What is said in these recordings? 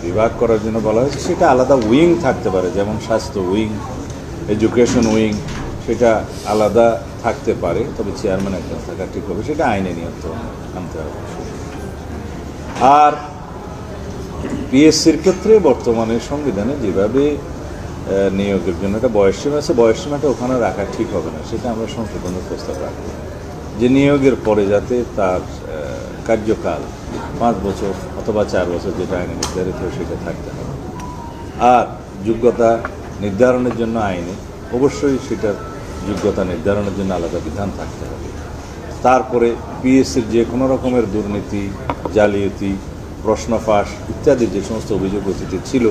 বিভাগ করার জন্য বলা হয়েছে, সেটা আলাদা উইং থাকতে পারে, যেমন স্বাস্থ্য উইং, এডুকেশন উইং, সেটা আলাদা থাকতে পারে, তবে চেয়ারম্যান একজন থাকা ঠিক হবে, সেটা আইনে নিয়ন্ত্রণ আনতে হবে। আর পিএসসির ক্ষেত্রে বর্তমানে সংবিধানে যেভাবে নিয়োগের জন্য একটা বয়সসীমা আছে, বয়সসীমাটা ওখানে রাখা ঠিক হবে না, সেটা আমরা সংশোধনের প্রস্তাব রাখব, যে নিয়োগের পরে যাতে তার কার্যকাল 5 বছর অথবা 4 বছর যেটা আইনে নির্ধারিত হয় সেটা থাকতে হবে। আর যোগ্যতা নির্ধারণের জন্য আইনে অবশ্যই সেটার যোগ্যতা নির্ধারণের জন্য আলাদা বিধান থাকতে হবে। তারপরে পিএসসির যে কোনো রকমের দুর্নীতি, জালিয়াতি, প্রশ্ন ফাঁস ইত্যাদি যে সমস্ত অভিযোগ অতীতে ছিল,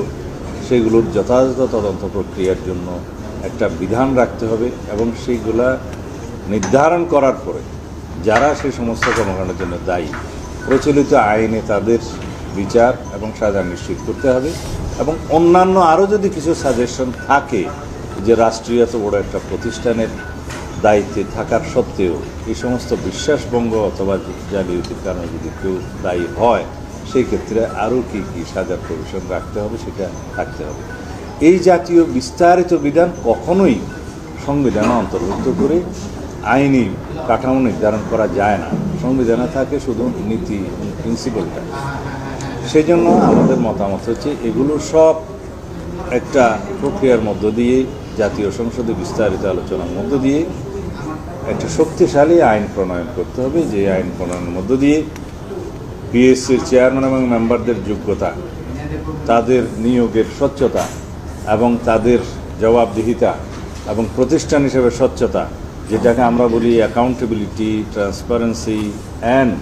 সেগুলোর যথাযথ তদন্ত প্রক্রিয়ার জন্য একটা বিধান রাখতে হবে, এবং সেইগুলা নির্ধারণ করার পরে যারা সেই সমস্ত কর্মকাণ্ডের জন্য দায়ী, প্রচলিত আইনে তাদের বিচার এবং সাজা নিশ্চিত করতে হবে। এবং অন্যান্য আরও যদি কিছু সাজেশন থাকে, যে রাষ্ট্রীয় এত বড় একটা প্রতিষ্ঠানের দায়িত্বে থাকার সত্ত্বেও এই সমস্ত বিশ্বাসভঙ্গ অথবা জালিয়াতির কারণে যদি কেউ দায়ী হয়, সেই ক্ষেত্রে আরও কী কী সাজার প্রভিশন রাখতে হবে সেটা থাকতে হবে। এই জাতীয় বিস্তারিত বিধান কখনোই সংবিধানে অন্তর্ভুক্ত করে আইনি কাঠামো নির্ধারণ করা যায় না। সংবিধানে থাকে শুধু নীতি, প্রিন্সিপালটা। সেই জন্য আমাদের মতামত হচ্ছে এগুলো সব একটা প্রক্রিয়ার মধ্য দিয়ে, জাতীয় সংসদে বিস্তারিত আলোচনার মধ্য দিয়ে একটা শক্তিশালী আইন প্রণয়ন করতে হবে, যে আইন প্রণয়নের মধ্য দিয়ে পিএসসির চেয়ারম্যান এবং মেম্বারদের যোগ্যতা, তাদের নিয়োগের স্বচ্ছতা এবং তাদের জবাবদিহিতা এবং প্রতিষ্ঠান হিসেবে স্বচ্ছতা, যেটাকে আমরা বলি অ্যাকাউন্টেবিলিটি, ট্রান্সপারেন্সি অ্যান্ড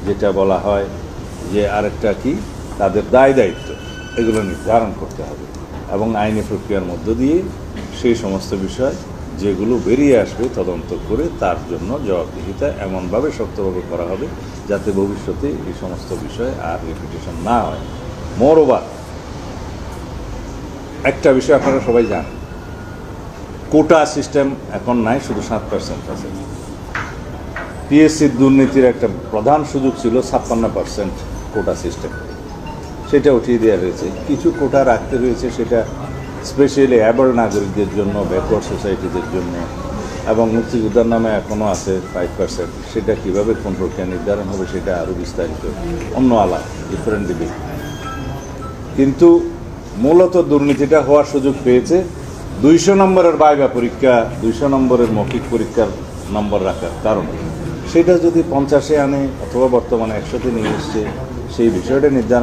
যেটা বলা হয় যে আরেকটা কি, তাদের দায় দায়িত্ব, এগুলো নির্ধারণ করতে হবে। এবং আইনি প্রক্রিয়ার মধ্য দিয়ে সেই সমস্ত বিষয় যেগুলো বেরিয়ে আসবে তদন্ত করে তার জন্য জবাবদিহিতা এমনভাবে শক্তভাবে করা হবে যাতে ভবিষ্যতে এই সমস্ত বিষয় আর রিপিটেশন না হয়। মোরওভার একটা বিষয় আপনারা সবাই জানেন, কোটা সিস্টেম এখন নাই, শুধু 7% আছে। পিএসসির দুর্নীতির একটা প্রধান সুযোগ ছিল 56% কোটা সিস্টেম, সেটা উঠিয়ে দেওয়া হয়েছে। কিছু কোটা রাখতে হয়েছে, সেটা স্পেশালি অ্যাবল নাগরিকদের জন্য, ব্যাকওয়ার্ড সোসাইটিদের জন্য, এবং মুক্তিযোদ্ধার নামে এখনও আছে 5%। সেটা কীভাবে কোন প্রক্রিয়া নির্ধারণ হবে সেটা আরও বিস্তারিত অন্য আলাপ, ডিফারেন্ট ডিবেট। কিন্তু মূলত দুর্নীতিটা হওয়ার সুযোগ পেয়েছে 200 নম্বরের ভাইভা পরীক্ষা, 200 নম্বরের মৌখিক পরীক্ষার নম্বর রাখার কারণে। সেটা যদি 50-এ আনে অথবা বর্তমানে 100-তে নিয়ে এসছে, সেই বিষয়টা নির্ধারণ